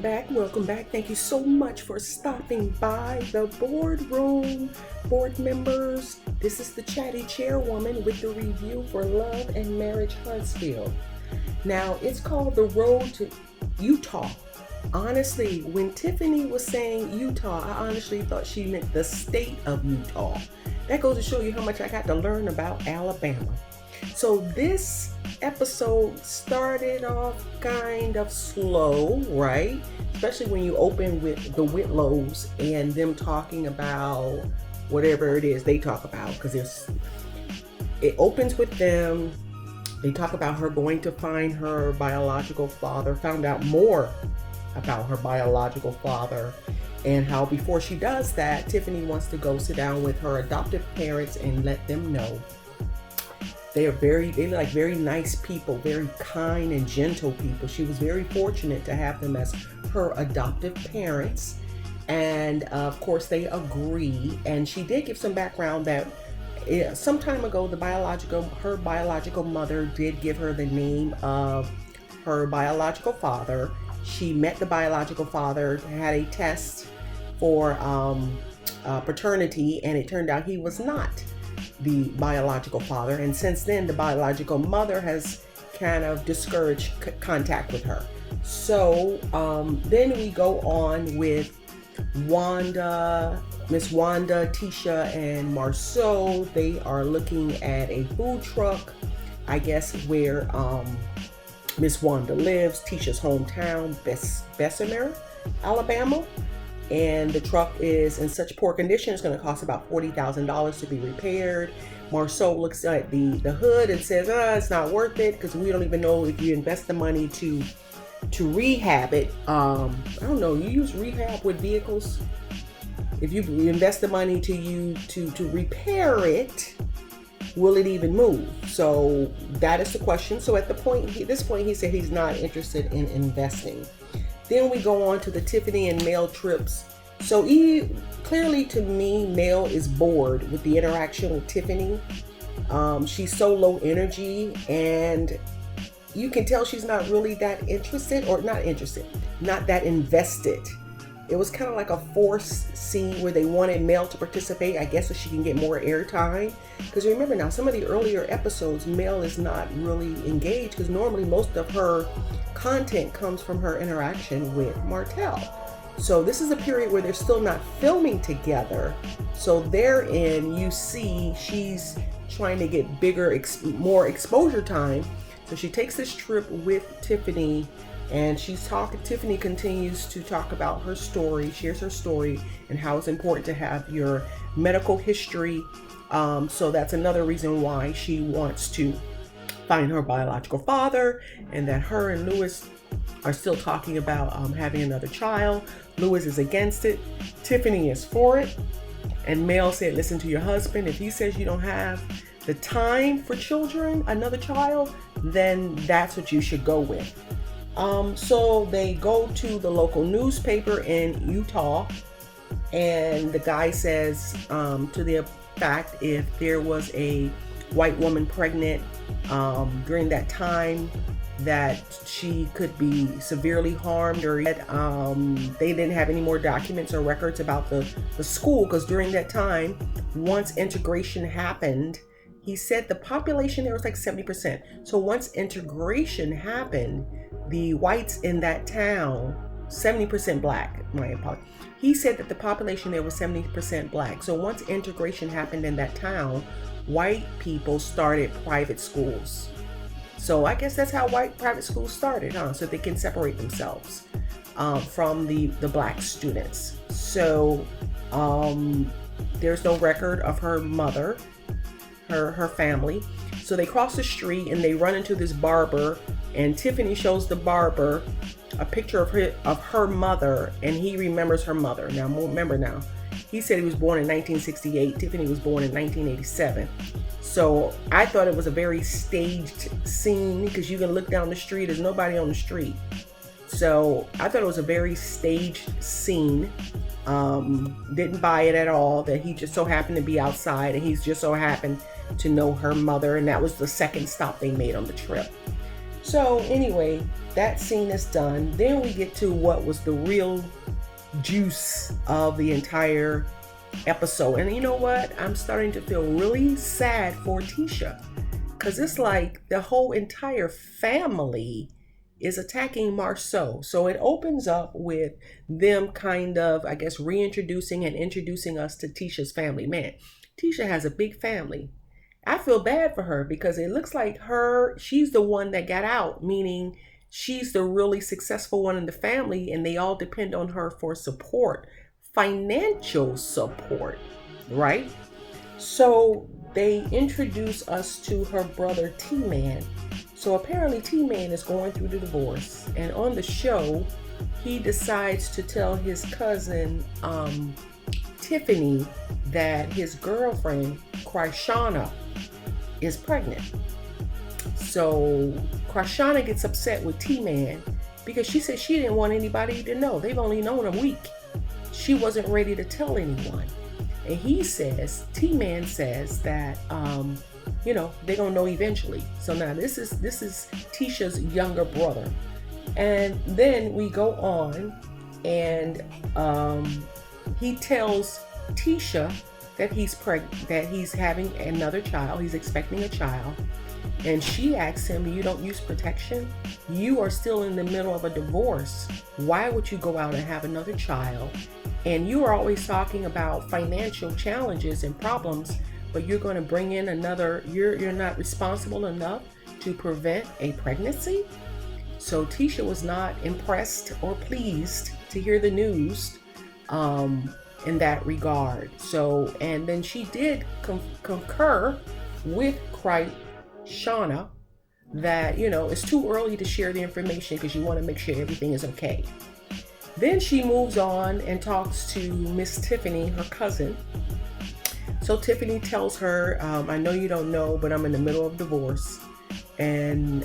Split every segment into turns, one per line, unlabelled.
Welcome back. Thank you so much for stopping by the boardroom, board members. This is the chatty chairwoman with the review for Love and Marriage Huntsville. Now, it's called The Road to Eutaw. Honestly, when Tiffany was saying Eutaw, I honestly thought she meant the state of Utah. That goes to show you how much I got to learn about Alabama. So this episode started off kind of slow, right? Especially when you open with the Whitlows and them talking about whatever it is they talk about, because it opens with them. They talk about her going to find her biological father, found out more about her biological father, and how before she does that, Tiffany wants to go sit down with her adoptive parents and let them know they're like very nice people, very kind and gentle people. She was very fortunate to have them as her adoptive parents. And of course they agree. And she did give some background that some time ago, her biological mother did give her the name of her biological father. She met the biological father, had a test for paternity, and it turned out he was not the biological father, and since then the biological mother has kind of discouraged contact with her. So then we go on with Miss Wanda, Tisha, and Marsau. They are looking at a food truck, I guess where Miss Wanda lives, Tisha's hometown, Bessemer, Alabama. And the truck is in such poor condition, it's going to cost about $40,000 to be repaired. Marsau looks at the hood and says, it's not worth it, because we don't even know if you invest the money to rehab it. I don't know, you use rehab with vehicles. If you invest the money to repair it, will it even move? So that is the question. So at this point, he said he's not interested in investing. Then we go on to the Tiffany and Mel trips. So clearly to me, Mel is bored with the interaction with Tiffany. She's so low energy, and you can tell she's not really that not that invested. It was kind of like a forced scene where they wanted Mel to participate, I guess so she can get more airtime. Because remember now, some of the earlier episodes, Mel is not really engaged, because normally most of her content comes from her interaction with Martell. So this is a period where they're still not filming together. So therein you see she's trying to get more exposure time. So she takes this trip with Tiffany, and Tiffany continues to talk about her story, shares her story, and how it's important to have your medical history. So that's another reason why she wants to find her biological father, and that her and Lewis are still talking about having another child. Lewis is against it. Tiffany is for it. And Mel said, listen to your husband. If he says you don't have the time for another child, then that's what you should go with. So they go to the local newspaper in Eutaw, and the guy says to the fact if there was a white woman pregnant during that time, that she could be severely harmed, or they didn't have any more documents or records about the school, because during that time, once integration happened, he said the population there was like 70%. So once integration happened, the whites in that town, 70% black, my apologies. He said that the population there was 70% black. So once integration happened in that town, white people started private schools. So I guess that's how white private schools started, so they can separate themselves from the black students. So there's no record of her mother, her family. So they cross the street and they run into this barber, and Tiffany shows the barber a picture of her mother, and he remembers her mother. Now remember, he said he was born in 1968. Tiffany was born in 1987. So I thought it was a very staged scene, because you can look down the street, there's nobody on the street. So I thought it was a very staged scene. Didn't buy it at all that he just so happened to be outside, and he's just so happened to know her mother, and that was the second stop they made on the trip. So anyway, that scene is done. Then we get to what was the real juice of the entire episode. And you know what? I'm starting to feel really sad for Tisha, because it's like the whole entire family is attacking Marsau. So it opens up with them kind of, I guess, reintroducing and introducing us to Tisha's family. Man, Tisha has a big family. I feel bad for her because it looks like she's the one that got out, meaning she's the really successful one in the family, and they all depend on her for support, financial support, right? So they introduce us to her brother TMan. So apparently TMan is going through the divorce, and on the show, he decides to tell his cousin Tiffany that his girlfriend Krishana is pregnant. So Krishana gets upset with T-Man because she said she didn't want anybody to know. They've only known a week. She wasn't ready to tell anyone. And he says, T-Man says that, they're gonna know eventually. So now this is Tisha's younger brother. And then we go on, and he tells Tisha that he's pregnant, that he's having another child. He's expecting a child. And she asks him, you don't use protection? You are still in the middle of a divorce. Why would you go out and have another child? And you are always talking about financial challenges and problems, but you're going to bring in another, you're not responsible enough to prevent a pregnancy? So Tisha was not impressed or pleased to hear the news in that regard. So, and then she did concur with Krishana that, it's too early to share the information because you want to make sure everything is okay. Then she moves on and talks to Miss Tiffany, her cousin. So Tiffany tells her, I know you don't know, but I'm in the middle of divorce. And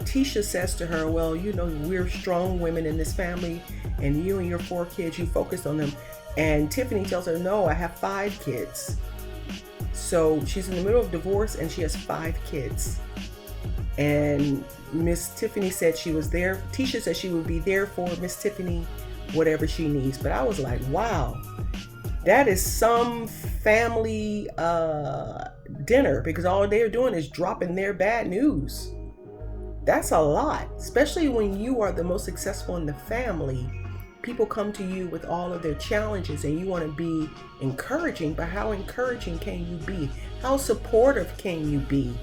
Tisha says to her, well, we're strong women in this family, and you and your 4 kids, you focused on them. And Tiffany tells her, no, I have 5 kids. So she's in the middle of divorce and she has 5 kids. And Miss Tiffany said she was there. Tisha said she would be there for Miss Tiffany, whatever she needs. But I was like, wow, that is some family dinner, because all they're doing is dropping their bad news. That's a lot, especially when you are the most successful in the family. People come to you with all of their challenges and you want to be encouraging, but how encouraging can you be? How supportive can you be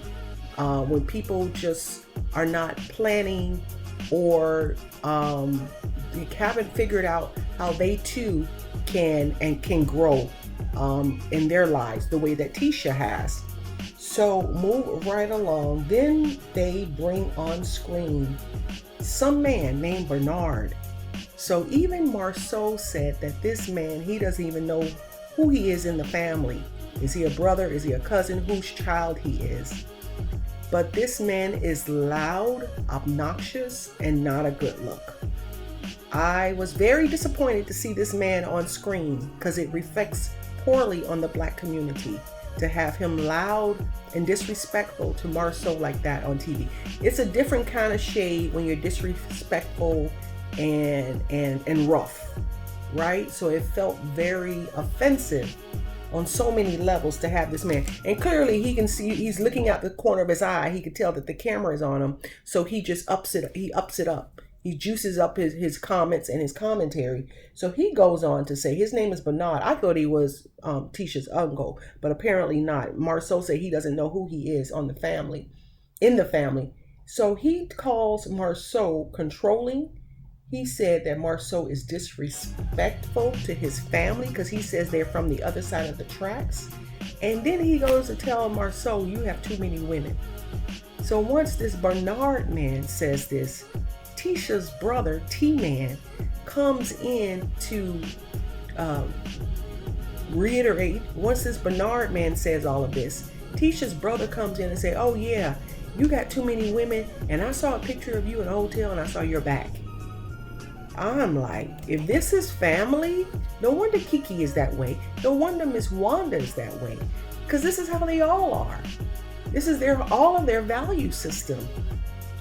when people just are not planning or haven't figured out how they too can grow in their lives the way that Tisha has. So move right along. Then they bring on screen some man named Bernard. So even Marsau said that this man, he doesn't even know who he is in the family. Is he a brother? Is he a cousin? Whose child he is? But this man is loud, obnoxious, and not a good look. I was very disappointed to see this man on screen because it reflects poorly on the Black community to have him loud and disrespectful to Marsau like that on TV. It's a different kind of shade when you're disrespectful and rough, right? So it felt very offensive on so many levels to have this man. And clearly he can see, he's looking out the corner of his eye. He could tell that the camera is on him. So he just ups it up. He juices up his comments and his commentary. So he goes on to say his name is Bernard. I thought he was Tisha's uncle, but apparently not. Marsau said he doesn't know who he is in the family. So he calls Marsau controlling. He said that Marsau is disrespectful to his family because he says they're from the other side of the tracks. And then he goes to tell Marsau, you have too many women. So once this Bernard man says this, Tisha's brother, T-Man, comes in to reiterate. Once this Bernard man says all of this, Tisha's brother comes in and say, oh yeah, you got too many women, and I saw a picture of you in a hotel and I saw your back. I'm like, if this is family, no wonder Kiki is that way. No wonder Miss Wanda is that way. Because this is how they all are. This is all of their value system.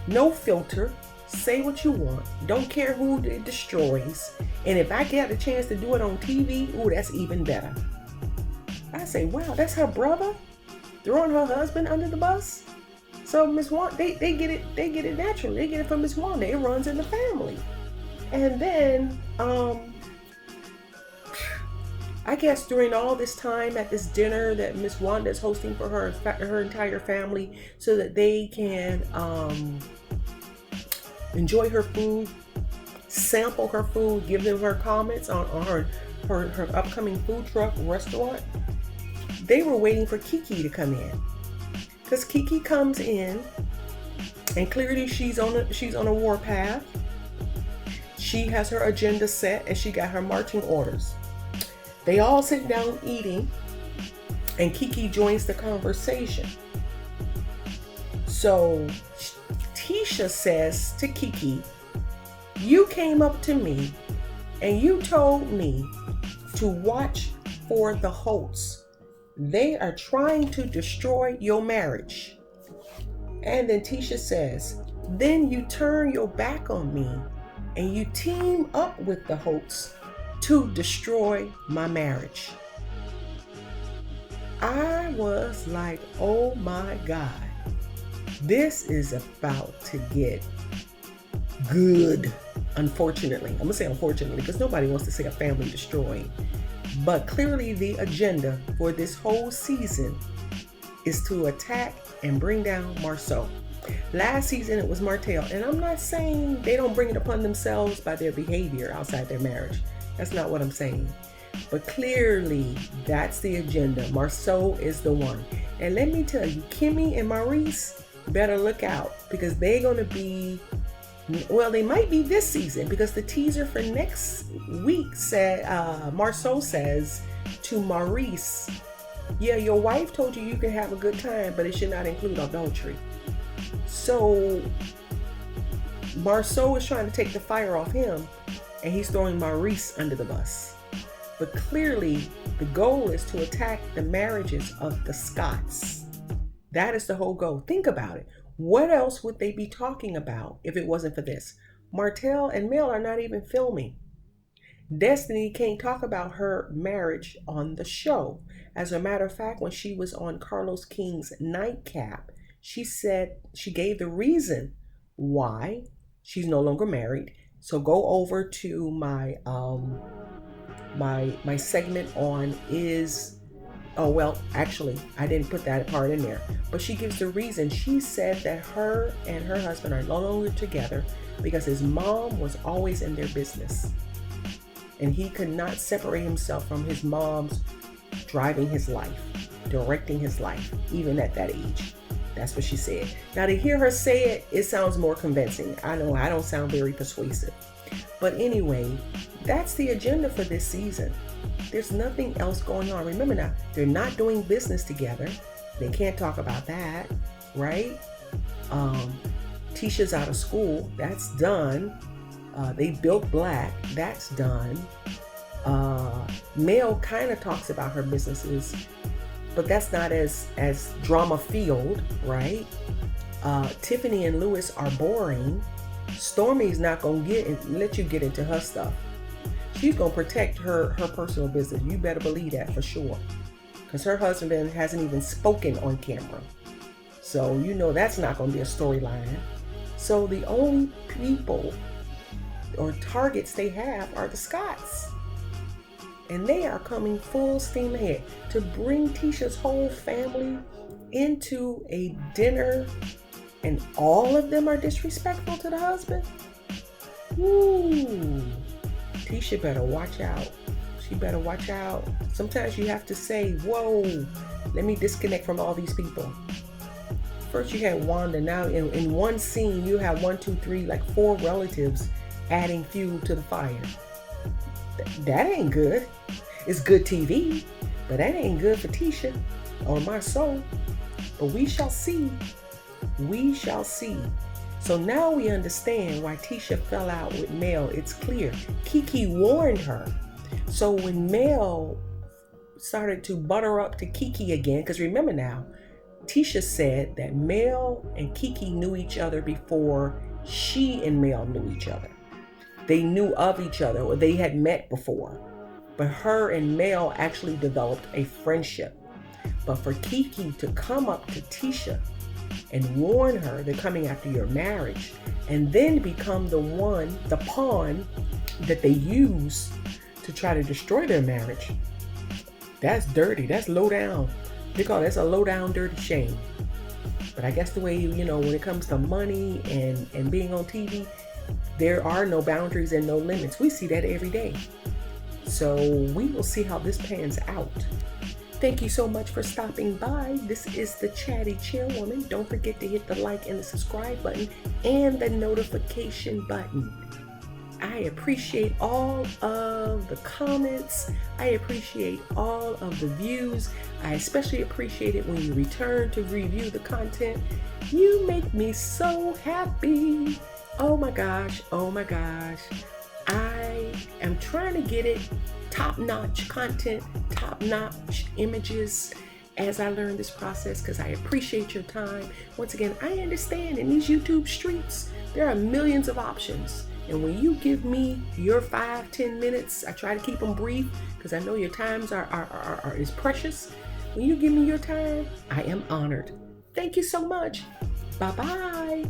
No filter. Say what you want. Don't care who it destroys. And if I get a chance to do it on TV, ooh, that's even better. I say, wow, that's her brother throwing her husband under the bus. So Miss Wanda, they get it naturally. They get it from Miss Wanda. It runs in the family. And then, I guess during all this time at this dinner that Miss Wanda is hosting for her entire family, so that they can enjoy her food, sample her food, give them her comments on her upcoming food truck restaurant. They were waiting for Kiki to come in, because Kiki comes in, and clearly she's on a warpath. She has her agenda set, and she got her marching orders. They all sit down eating, and Kiki joins the conversation. So Tisha says to Kiki, you came up to me and you told me to watch for the Holtz. They are trying to destroy your marriage. And then Tisha says, then you turn your back on me and you team up with the Holtz to destroy my marriage. I was like, oh my God. This is about to get good, unfortunately. I'm going to say unfortunately because nobody wants to say a family destroyed. But clearly the agenda for this whole season is to attack and bring down Marsau. Last season it was Martell. And I'm not saying they don't bring it upon themselves by their behavior outside their marriage. That's not what I'm saying. But clearly that's the agenda. Marsau is the one. And let me tell you, Kimmy and Maurice better look out, because they're going to be, well, they might be this season, because the teaser for next week said, Marsau says to Maurice, yeah, your wife told you can have a good time, but it should not include adultery. So Marsau is trying to take the fire off him, and he's throwing Maurice under the bus. But clearly the goal is to attack the marriages of the Scotts. That is the whole goal. Think about it. What else would they be talking about if it wasn't for this? Martell and Mel are not even filming. Destiny can't talk about her marriage on the show. As a matter of fact, when she was on Carlos King's Nightcap, she said, she gave the reason why she's no longer married. So go over to my my segment on actually, I didn't put that part in there, but she gives the reason. She said that her and her husband are no longer together because his mom was always in their business, and he could not separate himself from his mom's driving his life, directing his life, even at that age. That's what she said. Now, to hear her say it, it sounds more convincing. I know I don't sound very persuasive, but anyway, that's the agenda for this season. There's nothing else going on. Remember now, they're not doing business together. They can't talk about that, right? Tisha's out of school. That's done. They built Black. That's done. Mel kind of talks about her businesses, but that's not as drama filled, right? Tiffany and Lewis are boring. Stormy's not going to let you get into her stuff. She's going to protect her personal business. You better believe that for sure. Because her husband hasn't even spoken on camera. So you know that's not going to be a storyline. So the only people or targets they have are the Scotts. And they are coming full steam ahead to bring Tisha's whole family into a dinner. And all of them are disrespectful to the husband. Woo! Tisha better watch out. She better watch out. Sometimes you have to say, whoa, let me disconnect from all these people. First you had Wanda. Now in one scene, you have 1, 2, 3, like 4 relatives adding fuel to the fire. That ain't good. It's good TV, but that ain't good for Tisha or Marsau. But we shall see. We shall see. So now we understand why Tisha fell out with Mel. It's clear. Kiki warned her. So when Mel started to butter up to Kiki again, because remember now, Tisha said that Mel and Kiki knew each other before she and Mel knew each other. They knew of each other, or they had met before. But her and Mel actually developed a friendship. But for Kiki to come up to Tisha and warn her they're coming after your marriage, and then become the pawn that they use to try to destroy their marriage, that's dirty. That's low down. They call that's a low down dirty shame. But I guess the way, when it comes to money and being on TV, there are no boundaries and no limits. We see that every day. So we will see how this pans out. Thank you so much for stopping by. This is the Chatty Chairwoman. Don't forget to hit the like and the subscribe button and the notification button. I appreciate all of the comments. I appreciate all of the views. I especially appreciate it when you return to review the content. You make me so happy. Oh my gosh. Oh my gosh. I am trying to get it top-notch content, top-notch images as I learn this process, because I appreciate your time. Once again, I understand in these YouTube streets, there are millions of options. And when you give me your 5-10 minutes, I try to keep them brief because I know your times are is precious. When you give me your time, I am honored. Thank you so much. Bye-bye.